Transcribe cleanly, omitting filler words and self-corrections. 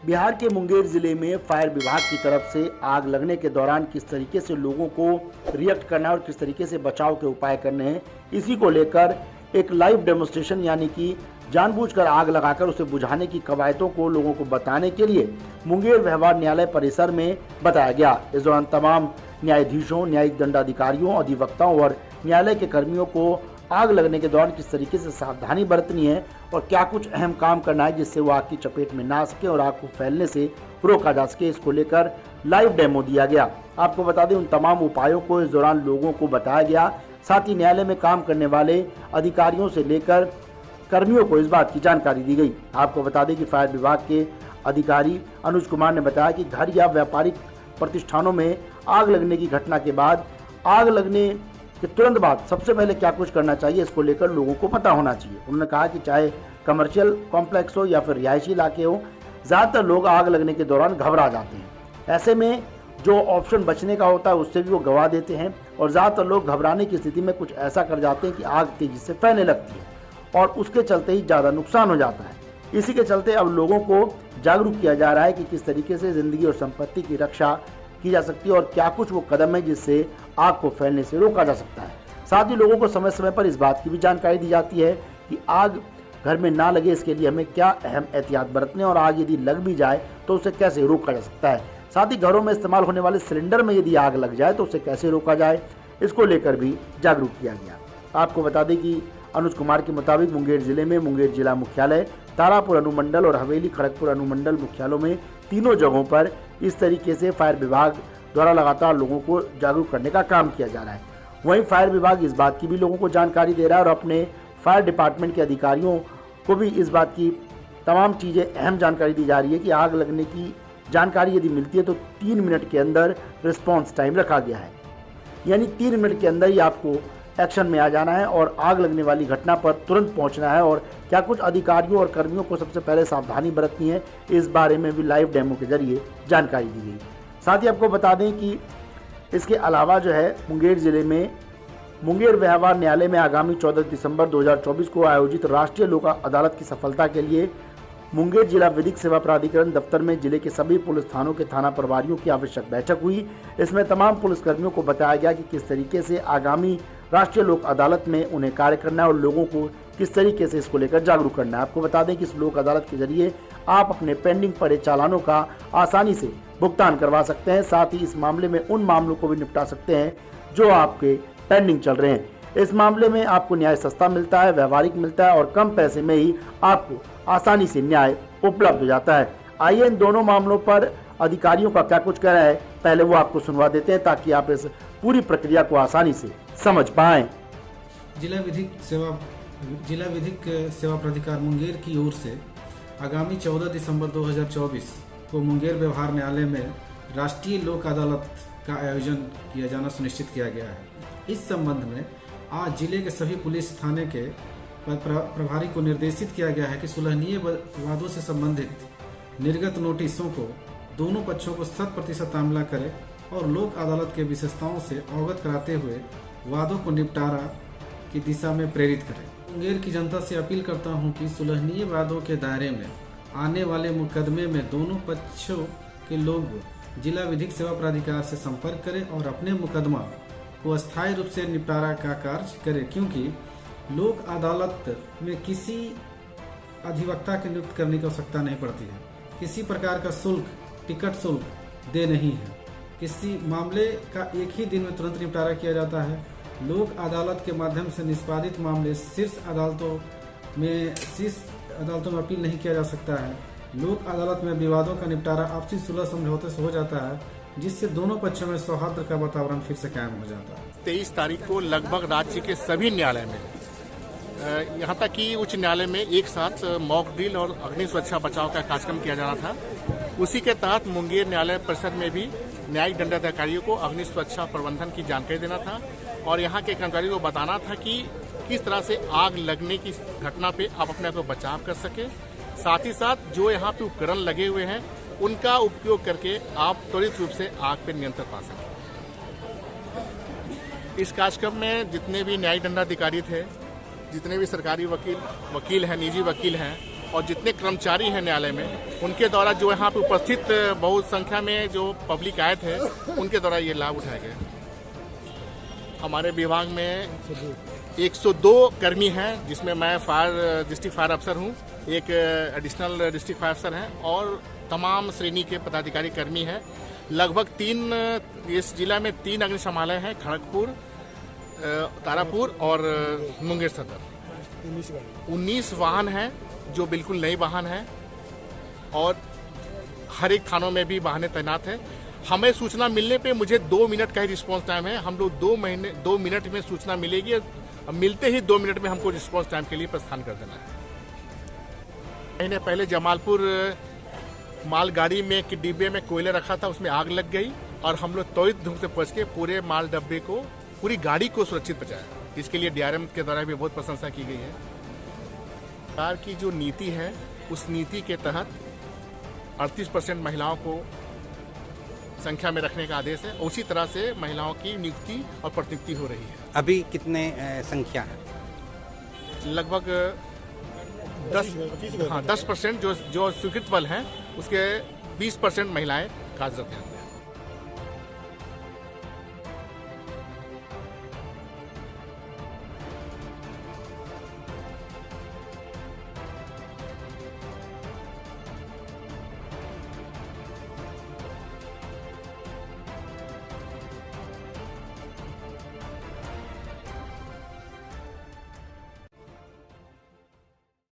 बिहार के मुंगेर जिले में फायर विभाग की तरफ से आग लगने के दौरान किस तरीके से लोगों को रिएक्ट करना है और किस तरीके से बचाव के उपाय करने हैं, इसी को लेकर एक लाइव डेमोन्स्ट्रेशन यानी कि जानबूझकर आग लगाकर उसे बुझाने की कवायदों को लोगों को बताने के लिए मुंगेर व्यवहार न्यायालय परिसर में बताया गया। इस दौरान तमाम न्यायाधीशों, न्यायिक दंडाधिकारियों, अधिवक्ताओं और न्यायालय के कर्मियों को आग लगने के दौरान किस तरीके से सावधानी बरतनी है और क्या कुछ अहम काम करना है जिससे वो आग की चपेट में ना आ सके और आग को फैलने से रोका जा सके, इसको लेकर लाइव डेमो दिया गया। आपको बता दें, उन तमाम उपायों को इस दौरान लोगों को बताया गया। साथ ही न्यायालय में काम करने वाले अधिकारियों से लेकर कर्मियों को इस बात की जानकारी दी गई। आपको बता दें कि फायर विभाग के अधिकारी अनुज कुमार ने बताया कि घर या व्यापारिक प्रतिष्ठानों में आग लगने की घटना के बाद आग लगने कि तुरंत बाद सबसे पहले क्या कुछ करना चाहिए, इसको लेकर लोगों को पता होना चाहिए। उन्होंने कहा कि चाहे कमर्शियल कॉम्प्लेक्स हो या फिर रिहायशी इलाके हो, ज़्यादातर लोग आग लगने के दौरान घबरा जाते हैं। ऐसे में जो ऑप्शन बचने का होता है उससे भी वो गवा देते हैं और ज़्यादातर लोग घबराने की स्थिति में कुछ ऐसा कर जाते हैं कि आग तेजी से फैलने लगती है और उसके चलते ही ज़्यादा नुकसान हो जाता है। इसी के चलते अब लोगों को जागरूक किया जा रहा है कि किस तरीके से जिंदगी और संपत्ति की रक्षा की जा सकती है और क्या कुछ वो कदम है जिससे आग को फैलने से रोका जा सकता है। साथ ही लोगों को समय समय पर इस बात की भी जानकारी दी जाती है कि आग घर में ना लगे, इसके लिए हमें क्या अहम एहतियात बरतने और आग यदि लग भी जाए तो उसे कैसे रोका जा सकता है। साथ ही घरों में इस्तेमाल होने वाले सिलेंडर में यदि आग लग जाए तो उसे कैसे रोका जाए, इसको लेकर भी जागरूक किया गया। आपको बता दें कि अनुज कुमार के मुताबिक मुंगेर जिले में मुंगेर जिला मुख्यालय, तारापुर अनुमंडल और हवेली खड़गपुर अनुमंडल मुख्यालयों में तीनों जगहों पर इस तरीके से फायर विभाग द्वारा लगातार लोगों को जागरूक करने का काम किया जा रहा है। वहीं फायर विभाग इस बात की भी लोगों को जानकारी दे रहा है और अपने फायर डिपार्टमेंट के अधिकारियों को भी इस बात की तमाम चीज़ें अहम जानकारी दी जा रही है कि आग लगने की जानकारी यदि मिलती है तो 3 मिनट के अंदर रिस्पॉन्स टाइम रखा गया है, यानी 3 मिनट के अंदर ही आपको एक्शन में आ जाना है और आग लगने वाली घटना पर तुरंत पहुंचना है और क्या कुछ अधिकारियों और कर्मियों को सबसे पहले सावधानी बरतनी है, इस बारे में भी लाइव डेमो के जरिए जानकारी दी गई। साथ ही आपको बता दें कि इसके अलावा जो है मुंगेर जिले में मुंगेर व्यवहार न्यायालय में आगामी 14 दिसंबर 2024 को आयोजित राष्ट्रीय लोक अदालत की सफलता के लिए मुंगेर जिला विधिक सेवा प्राधिकरण दफ्तर में जिले के सभी पुलिस थानों के थाना प्रभारियों की आवश्यक बैठक हुई। इसमें तमाम पुलिसकर्मियों को बताया गया कि किस तरीके से आगामी राष्ट्रीय लोक अदालत में उन्हें कार्य करना है और लोगों को किस तरीके से इसको लेकर जागरूक करना है। आपको बता दें कि इस लोक अदालत के जरिए आप अपने पेंडिंग पड़े चालानों का आसानी से भुगतान करवा सकते हैं। साथ ही इस मामले में उन मामलों को भी निपटा सकते हैं जो आपके पेंडिंग चल रहे हैं। इस मामले में आपको न्याय सस्ता मिलता है, व्यवहारिक मिलता है और कम पैसे में ही आपको आसानी से न्याय उपलब्ध हो जाता है। आइए इन दोनों मामलों पर अधिकारियों का क्या कुछ कह रहा है, पहले वो आपको सुनवा देते हैं ताकि आप इस पूरी प्रक्रिया को आसानी से समझ पाएं। जिला विधिक सेवा प्राधिकार मुंगेर की ओर से आगामी 14 दिसंबर 2024 को मुंगेर व्यवहार न्यायालय में राष्ट्रीय लोक अदालत का आयोजन किया जाना सुनिश्चित किया गया है। इस संबंध में आज जिले के सभी पुलिस थाने के प्रभारी को निर्देशित किया गया है कि सुलहनीय वादों से संबंधित निर्गत नोटिसों को दोनों पक्षों को 100% तामील करे और लोक अदालत के विशेषताओं से अवगत कराते हुए वादों को निपटारा की दिशा में प्रेरित करें। मुंगेर की जनता से अपील करता हूं कि सुलहनीय वादों के दायरे में आने वाले मुकदमे में दोनों पक्षों के लोग जिला विधिक सेवा प्राधिकार से संपर्क करें और अपने मुकदमा को अस्थायी रूप से निपटारा का कार्य करें, क्योंकि लोक अदालत में किसी अधिवक्ता की नियुक्त करने की आवश्यकता नहीं पड़ती है, किसी प्रकार का शुल्क, टिकट शुल्क दे नहीं है, किसी मामले का एक ही दिन में तुरंत निपटारा किया जाता है। लोक अदालत के माध्यम से निष्पादित मामले शीर्ष अदालतों में अपील नहीं किया जा सकता है। लोक अदालत में विवादों का निपटारा आपसी सुलह समझौते से हो जाता है, जिससे दोनों पक्षों में सौहार्द का वातावरण फिर से कायम हो जाता है। 23 तारीख को लगभग राज्य के सभी न्यायालय में, यहाँ तक कि उच्च न्यायालय में एक साथ मॉक ड्रिल और अग्नि सुरक्षा बचाव का कार्यक्रम किया जाना था। उसी के तहत मुंगेर न्यायालय परिषद में भी न्यायिक दंडाधिकारियों को अग्नि सुरक्षा प्रबंधन की जानकारी देना था और यहाँ के कर्मचारियों को बताना था कि किस तरह से आग लगने की घटना पे आप अपने आप को बचाव कर सके। साथ ही साथ जो यहाँ पे उपकरण लगे हुए हैं उनका उपयोग करके आप त्वरित रूप से आग पे नियंत्रण पा सकें। इस कार्यक्रम में जितने भी न्यायिक दंडाधिकारी थे, जितने भी सरकारी वकील हैं, निजी वकील हैं, और जितने कर्मचारी हैं न्यायालय में उनके द्वारा जो यहाँ पे उपस्थित बहुत संख्या में जो पब्लिक आए थे उनके द्वारा ये लाभ उठाए गए। हमारे विभाग में 102 कर्मी हैं, जिसमें मैं डिस्ट्रिक्ट फायर अफसर हूँ, एक एडिशनल डिस्ट्रिक्ट फायर अफसर हैं और तमाम श्रेणी के पदाधिकारी कर्मी हैं। लगभग इस जिला में 3 अग्निशमालय हैं, खड़गपुर, तारापुर और मुंगेर सदर। 19 वाहन हैं जो बिल्कुल नए वाहन हैं और हर एक थानों में भी वाहनें तैनात हैं। हमें सूचना मिलने पे मुझे 2 मिनट का ही रिस्पांस टाइम है। हम लोग 2 मिनट में सूचना मिलेगी, मिलते ही 2 मिनट में हमको रिस्पांस टाइम के लिए प्रस्थान कर देना है। महीने पहले जमालपुर मालगाड़ी में एक डिब्बे में कोयला रखा था, उसमें आग लग गई और हम लोग त्वरित ढंग से पहुंच के पूरे माल डब्बे को, पूरी गाड़ी को सुरक्षित बचाया। इसके लिए डीआरएम के द्वारा भी बहुत प्रशंसा की गई है। सरकार की जो नीति है उस नीति के तहत 38% महिलाओं को संख्या में रखने का आदेश है। उसी तरह से महिलाओं की नियुक्ति और प्रतिनियुक्ति हो रही है। अभी कितने संख्या है? लगभग 10% जो स्वीकृत बल हैं उसके 20% महिलाएं कार्यरत हैं।